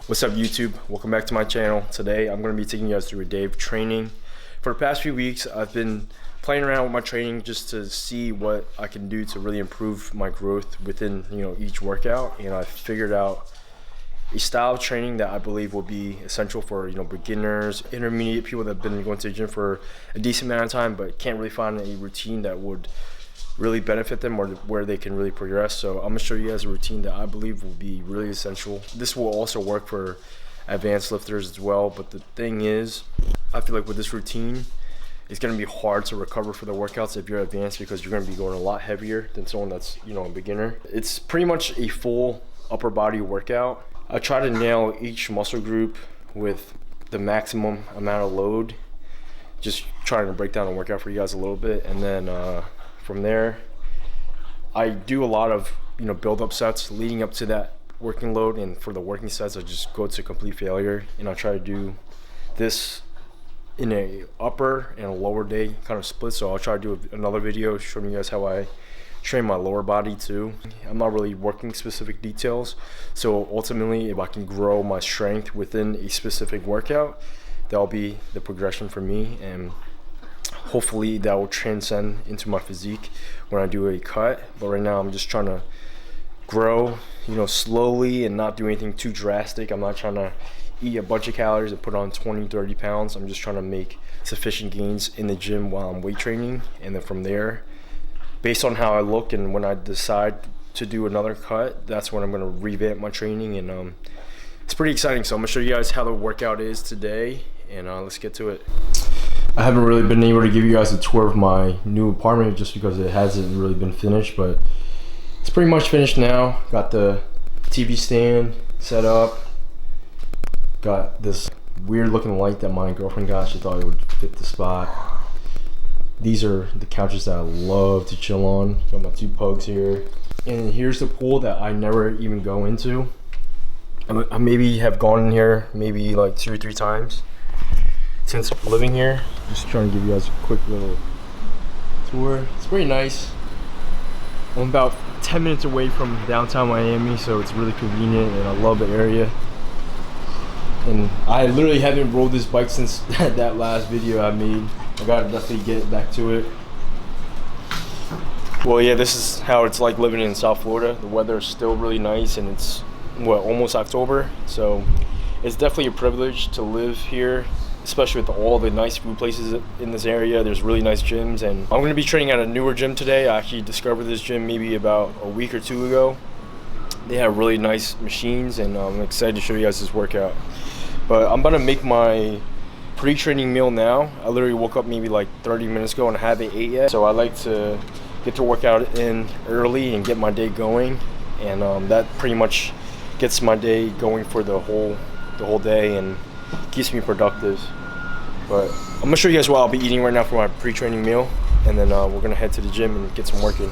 What's up YouTube? Welcome back to my channel. Today I'm going to be taking you guys through a day of training. For the past few weeks I've been playing around with my training just to see what I can do to really improve my growth within each workout, and I figured out a style of training that I believe will be essential for beginners, intermediate people that have been going to the gym for a decent amount of time but can't really find a routine that would really benefit them or where they can really progress. So I'm gonna show you guys a routine that I believe will be really essential. This will also work for advanced lifters as well, but the thing is, I feel like with this routine, it's gonna be hard to recover for the workouts if you're advanced, because you're gonna be going a lot heavier than someone that's a beginner. It's pretty much a full upper body workout. I try to nail each muscle group with the maximum amount of load, just trying to break down the workout for you guys a little bit, and then from there, I do a lot of build-up sets leading up to that working load, and for the working sets, I just go to complete failure, and I try to do this in a upper and a lower day kind of split. So I'll try to do another video showing you guys how I train my lower body too. I'm not really working specific details, so ultimately, if I can grow my strength within a specific workout, that'll be the progression for me, and hopefully that will transcend into my physique when I do a cut. But right now I'm just trying to grow slowly and not do anything too drastic. I'm not trying to eat a bunch of calories and put on 20-30 pounds. I'm just trying to make sufficient gains in the gym while I'm weight training, and then from there, based on how I look and when I decide to do another cut, that's when I'm going to revamp my training. And it's pretty exciting. So I'm going to show you guys how the workout is today, and let's get to it. I haven't really been able to give you guys a tour of my new apartment just because it hasn't really been finished, but it's pretty much finished now. Got the TV stand set up. Got this weird looking light that my girlfriend got. She thought it would fit the spot. These are the couches that I love to chill on. Got my two pugs here. And here's the pool that I never even go into. I maybe have gone in here maybe like 2 or 3 times since living here. Just trying to give you guys a quick little tour. It's pretty nice. I'm about 10 minutes away from downtown Miami, so it's really convenient, and I love the area. And I literally haven't rode this bike since that last video I made. I gotta definitely get back to it. Well, yeah, this is how it's like living in South Florida. The weather is still really nice, and it's almost October, so it's definitely a privilege to live here, especially with all the nice food places in this area. There's really nice gyms, and I'm going to be training at a newer gym today. I actually discovered this gym maybe about a week or 2 ago. They have really nice machines, and I'm excited to show you guys this workout. But I'm about to make my pre-training meal now. I literally woke up maybe like 30 minutes ago and I haven't ate yet, so I like to get the workout in early and get my day going, and that pretty much gets my day going for the whole day and keeps me productive. But I'm gonna show you guys what I'll be eating right now for my pre-training meal, and then we're gonna head to the gym and get some work in.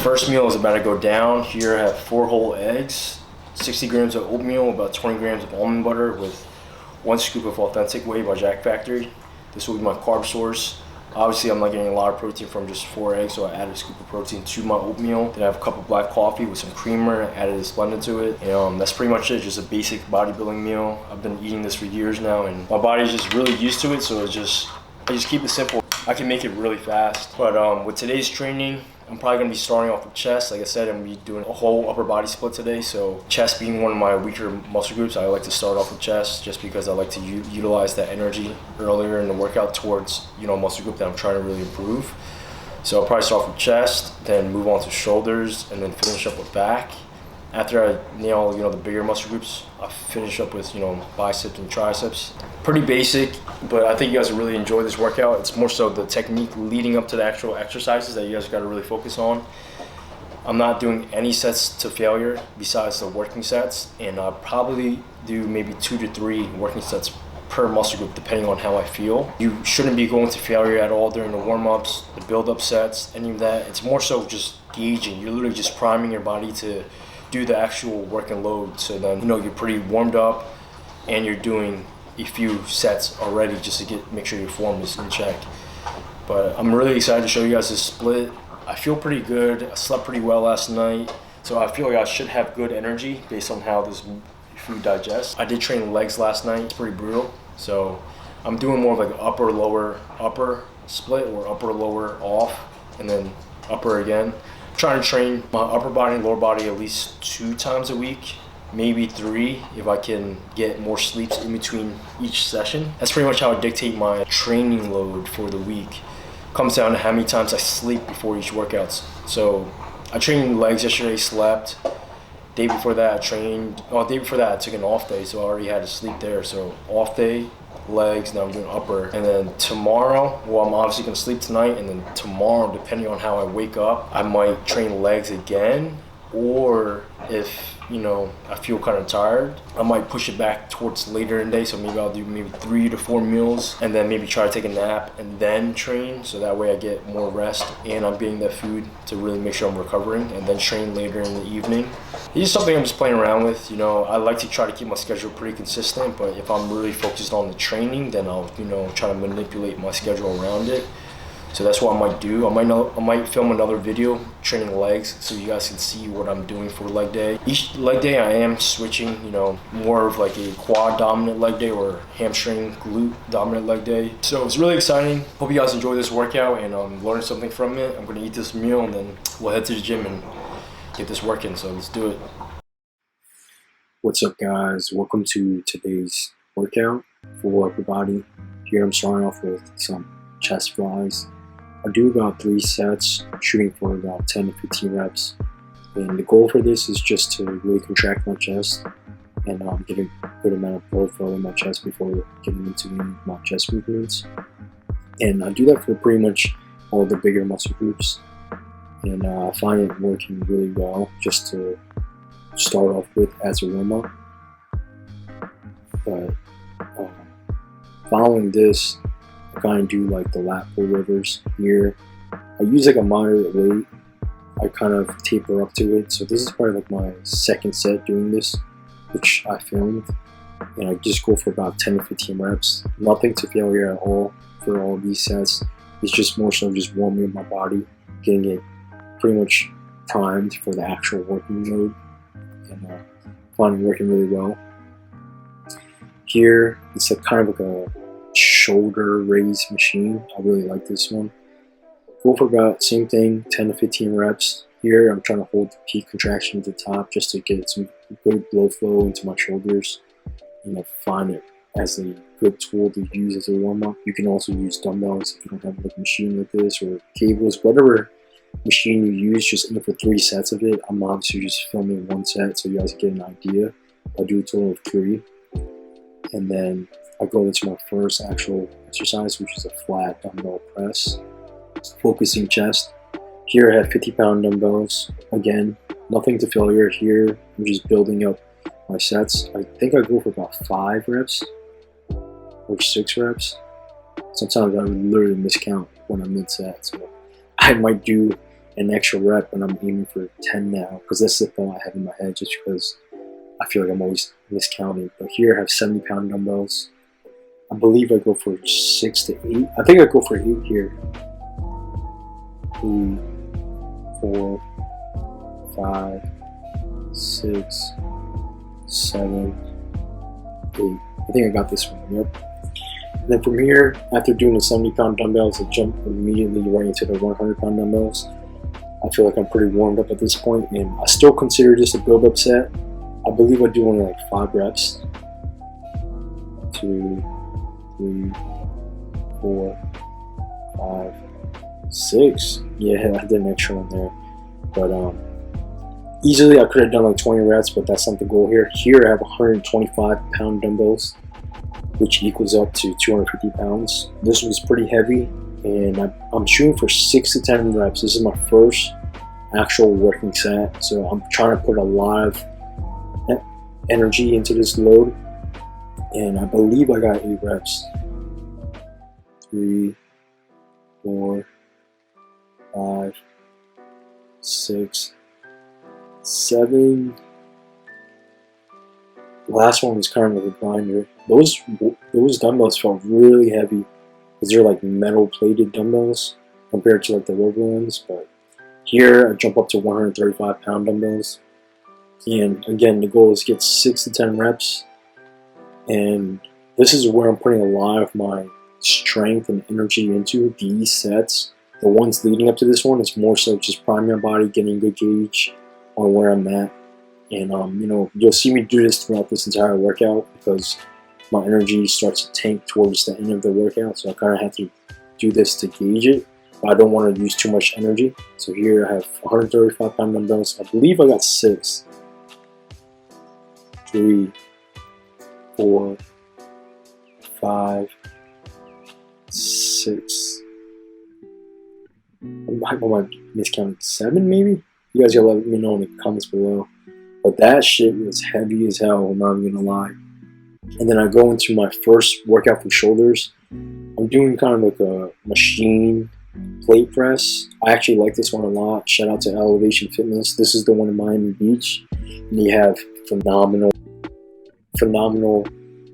First meal is about to go down. Here I have 4 whole eggs, 60 grams of oatmeal, about 20 grams of almond butter with 1 scoop of Authentic Whey by Jack Factory. This will be my carb source. Obviously, I'm not getting a lot of protein from just 4 eggs, so I added a scoop of protein to my oatmeal. Then I have a cup of black coffee with some creamer, added a Splenda to it. And that's pretty much it, just a basic bodybuilding meal. I've been eating this for years now, and my body's just really used to it, so I just keep it simple. I can make it really fast. But with today's training, I'm probably going to be starting off with chest. Like I said, I'm going to be doing a whole upper body split today. So chest being one of my weaker muscle groups, I like to start off with chest just because I like to utilize that energy earlier in the workout towards muscle group that I'm trying to really improve. So I'll probably start off with chest, then move on to shoulders, and then finish up with back. After I nail the bigger muscle groups, I finish up with biceps and triceps. Pretty basic, but I think you guys will really enjoy this workout. It's more so the technique leading up to the actual exercises that you guys got to really focus on. I'm not doing any sets to failure besides the working sets, and I'll probably do maybe 2 to 3 working sets per muscle group depending on how I feel. You shouldn't be going to failure at all during the warm-ups, the build-up sets, any of that. It's more so just gauging. You're literally just priming your body to do the actual work and load, so then you're pretty warmed up and you're doing a few sets already just to make sure your form is in check. But I'm really excited to show you guys this split. I feel pretty good. I slept pretty well last night, so I feel like I should have good energy based on how this food digests. I did train legs last night. It's pretty brutal, so I'm doing more of like upper upper split, or upper lower off and then upper again. I'm trying to train my upper body and lower body at least 2 times a week, maybe 3 if I can get more sleeps in between each session. That's pretty much how I dictate my training load for the week. Comes down to how many times I sleep before each workouts. So I trained legs yesterday, slept. Day before that I trained, day before that I took an off day, so I already had to sleep there. So off day, legs, now I'm doing upper. And then tomorrow, well, I'm obviously gonna sleep tonight, and then tomorrow, depending on how I wake up, I might train legs again, or if I feel kind of tired, I might push it back towards later in the day. So maybe I'll do 3 to 4 meals and then maybe try to take a nap and then train, so that way I get more rest and I'm getting that food to really make sure I'm recovering, and then train later in the evening. It's just something I'm just playing around with. I like to try to keep my schedule pretty consistent, but if I'm really focused on the training, then I'll try to manipulate my schedule around it. So that's what I might do. I might film another video training legs so you guys can see what I'm doing for leg day. Each leg day I am switching, more of like a quad dominant leg day or hamstring glute dominant leg day. So it's really exciting. Hope you guys enjoy this workout and learn something from it. I'm gonna eat this meal and then we'll head to the gym and get this work in. So let's do it. What's up, guys? Welcome to today's workout for upper body. Here I'm starting off with some chest flies. I do about 3 sets, shooting for about 10 to 15 reps. And the goal for this is just to really contract my chest and get a good amount of blood flow in my chest before getting into my chest movements. And I do that for pretty much all the bigger muscle groups. And I find it working really well just to start off with as a warm-up. But following this, I kind of do like the lat pullovers here. I use like a moderate weight. I kind of taper up to it. So this is probably like my 2nd set doing this, which I filmed. And I just go for about 10 to 15 reps. Nothing to failure at all for all of these sets. It's just more so just warming up my body, getting it pretty much primed for the actual working load. And finding working really well. Here, it's a kind of like a shoulder raise machine. I really like this one. Go for about same thing, 10 to 15 reps. Here I'm trying to hold the peak contraction at the top just to get some good blood flow into my shoulders. I find it as a good tool to use as a warm-up. You can also use dumbbells if you don't have like a machine like this, or cables, whatever machine you use. Just aim for 3 sets of it. I'm obviously just filming 1 set so you guys get an idea. I'll do a total of 3, and then I go into my first actual exercise, which is a flat dumbbell press, focusing chest. Here I have 50-pound dumbbells. Again, nothing to failure here. I'm just building up my sets. I think I go for about 5 reps or 6 reps. Sometimes I would literally miscount when I'm mid-set. So I might do an extra rep when I'm aiming for 10 now, because that's the thought I have in my head, just because I feel like I'm always miscounting. But here I have 70-pound dumbbells. I believe I go for 6 to 8. I think I go for 8 here. 3, 4, 5, 6, 7, 8. I think I got this one. Yep. And then from here, after doing the 70-pound dumbbells, I jump immediately right into the 100-pound dumbbells. I feel like I'm pretty warmed up at this point, and I still consider this a build-up set. I believe I do only like 5 reps. 2, 3, 4, 5, 6. Yeah, I did an extra one there. But easily I could have done like 20 reps, but that's not the goal here. Here I have 125-pound dumbbells, which equals up to 250 pounds. This was pretty heavy, and I'm shooting for 6 to 10 reps. This is my first actual working set, so I'm trying to put a lot of energy into this load. and I believe I got 8 reps. 3, 4, 5, 6, 7. The last one was kind of like a grinder. Those dumbbells felt really heavy because they're like metal plated dumbbells compared to like the rubber ones. But here I jump up to 135-pound dumbbells, and again the goal is to get 6 to 10 reps. And this is where I'm putting a lot of my strength and energy into these sets. The ones leading up to this one is more so just priming my body, getting a good gauge on where I'm at. And you know, you'll see me do this throughout this entire workout because my energy starts to tank towards the end of the workout. So I kind of have to do this to gauge it, but I don't want to use too much energy. So here I have 135-pound dumbbells. I believe I got 6. 3, 4, 5, 6. I might miscount 7 maybe. You guys gotta let me know in the comments below. But that shit was heavy as hell, I'm not even gonna lie. And then I go into my first workout for shoulders. I'm doing kind of like a machine plate press. I actually like this one a lot. Shout out to Elevation Fitness. This is the one in Miami Beach. And you have phenomenal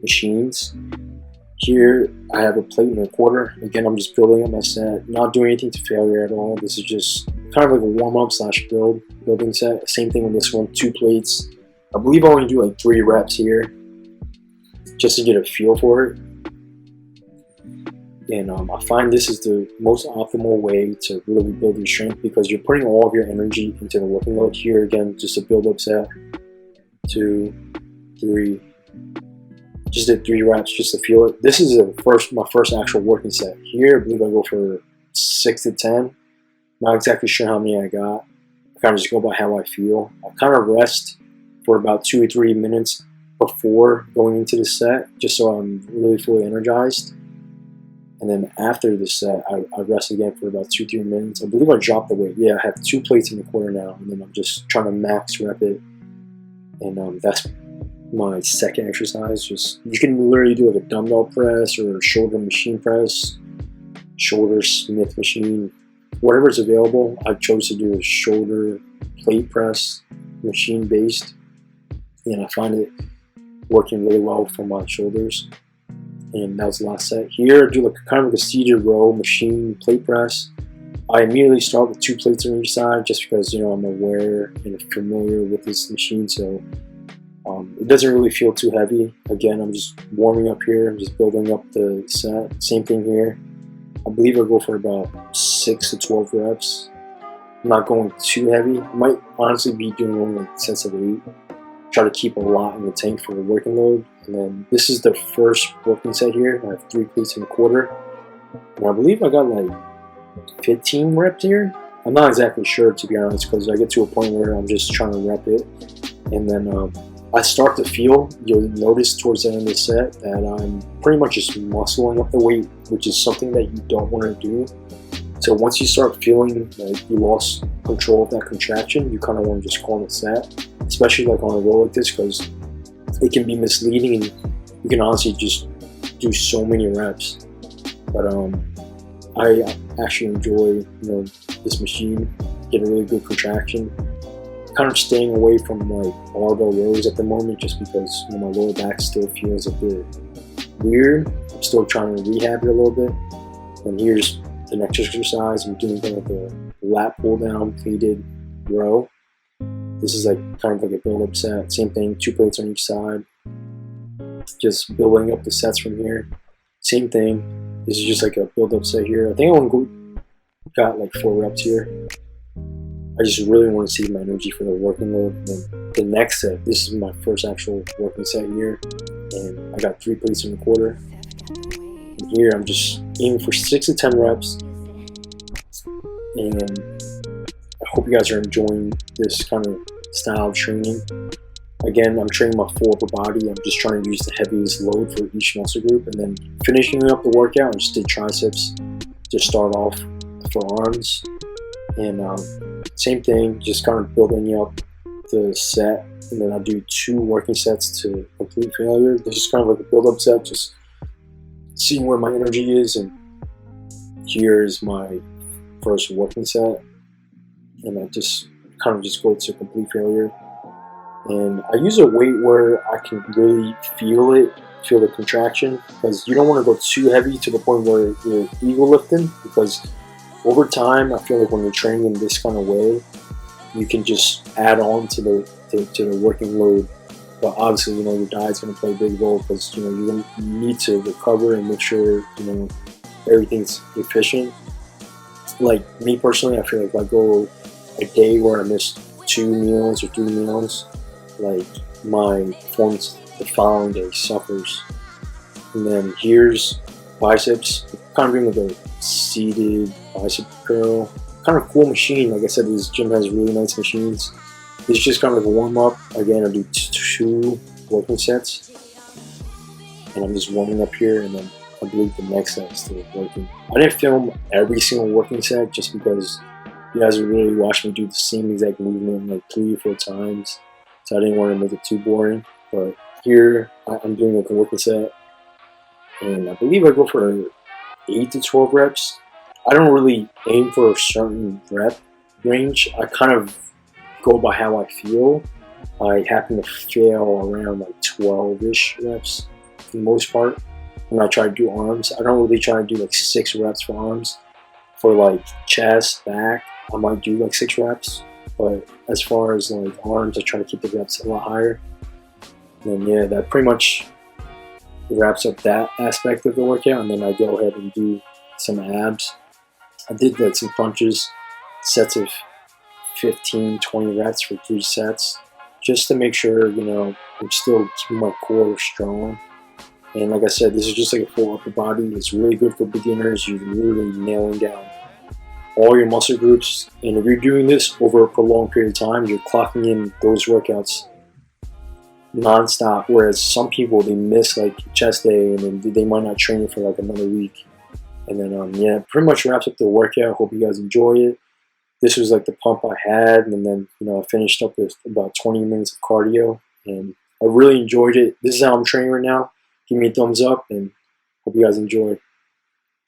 machines. Here I have a plate and a quarter. Again, I'm just building up my set, not doing anything to failure at all. This is just kind of like a warm-up / building set. Same thing with this one, 2 plates. I believe I only do like 3 reps here just to get a feel for it. And I find this is the most optimal way to really build your strength because you're putting all of your energy into the working load. Here again, just a build-up set, 2, 3. Just did 3 reps just to feel it. This is my first actual working set. Here I believe I go for 6 to 10. Not exactly sure how many I got. I kind of just go by how I feel. I kind of rest for about 2 or 3 minutes before going into the set, just so I'm really fully energized. And then after the set, I rest again for about 2 or 3 minutes. I believe I dropped the weight. Yeah, I have 2 plates in the quarter now, and then I'm just trying to max rep it. And that's my second exercise. Just you can literally do like a dumbbell press or a shoulder machine press, shoulder Smith machine, whatever's available. I chose to do a shoulder plate press, machine based, and I find it working really well for my shoulders. And that was the last set. Here I do like kind of like a seated row machine plate press. I immediately start with 2 plates on each side just because, you know, I'm aware and familiar with this machine, so it doesn't really feel too heavy. Again, I'm just warming up here. I'm just building up the set. Same thing here. I believe I'll go for about 6 to 12 reps. I'm not going too heavy. I might honestly be doing only like sets of 8. Try to keep a lot in the tank for the working load. And then this is the first working set here. I have 3 plates and a quarter. And I believe I got like 15 reps here. I'm not exactly sure, to be honest, because I get to a point where I'm just trying to rep it. And then I start to feel, you'll notice towards the end of the set that I'm pretty much just muscling up the weight, which is something that you don't want to do. So once you start feeling like you lost control of that contraction, you kind of want to just call it set, especially like on a row like this, because it can be misleading and you can honestly just do so many reps. But I actually enjoy, this machine, get a really good contraction. Kind of staying away from like barbell rows at the moment just because my lower back still feels a bit weird. I'm still trying to rehab it a little bit. And here's the next exercise. I'm doing kind of a lat pull down pleated row. This is like kind of like a build up set. Same thing, 2 plates on each side. Just building up the sets from here. Same thing. This is just like a build up set here. I think I only got like 4 reps here. I just really want to see my energy for the working load. And then the next set, this is my first actual working set here, and I got 3 plates in the quarter. And here I'm just aiming for 6 to 10 reps, and I hope you guys are enjoying this kind of style of training. Again, I'm training my full upper body. I'm just trying to use the heaviest load for each muscle group, and then finishing up the workout, I just did triceps to start off for arms. And same thing, just kind of building up the set, and then I do 2 working sets to complete failure. This is kind of like a build-up set, just seeing where my energy is. And here's my first working set, and I just kind of just go to complete failure. And I use a weight where I can really feel the contraction, because you don't want to go too heavy to the point where you're ego lifting, because over time I feel like when you're training in this kind of way, you can just add on to the working load. But obviously, you know, your diet's going to play a big role, because, you know, you need to recover and make sure, you know, everything's efficient. Like me personally, I feel like if I go a day where I miss 2 meals or 3 meals, like my performance the following day suffers. And then here's biceps, kind of doing like a seated bicep curl. Kind of cool machine. Like I said, this gym has really nice machines. This is just kind of like a warm up. Again, I do 2 working sets, and I'm just warming up here, and then I believe the next set is still working. I didn't film every single working set just because you guys would really watch me do the same exact movement like 3 or 4 times, so I didn't want to make it too boring. But here I'm doing like a working set, and I believe I go for 8 to 12 reps. I don't really aim for a certain rep range. I kind of go by how I feel. I happen to fail around like 12-ish reps for the most part when I try to do arms. I don't really try to do like 6 reps for arms. For like chest, back, I might do like 6 reps. But as far as like arms, I try to keep the reps a lot higher. And yeah, that pretty much wraps up that aspect of the workout. And then I go ahead and do some abs. I did like some punches, sets of 15, 20 reps for 3 sets, just to make sure, you know, I'm still keeping my core strong. And like I said, this is just like a full upper body. It's really good for beginners. You're really nailing down all your muscle groups. And if you're doing this over a prolonged period of time, you're clocking in those workouts non-stop. Whereas some people, they miss like chest day, and then they might not train it for like another week. And then yeah, pretty much wraps up the workout. Hope you guys enjoy it. This was like the pump I had, and then, you know, I finished up with about 20 minutes of cardio, and I really enjoyed it. This is how I'm training right now. Give me a thumbs up, and hope you guys enjoy.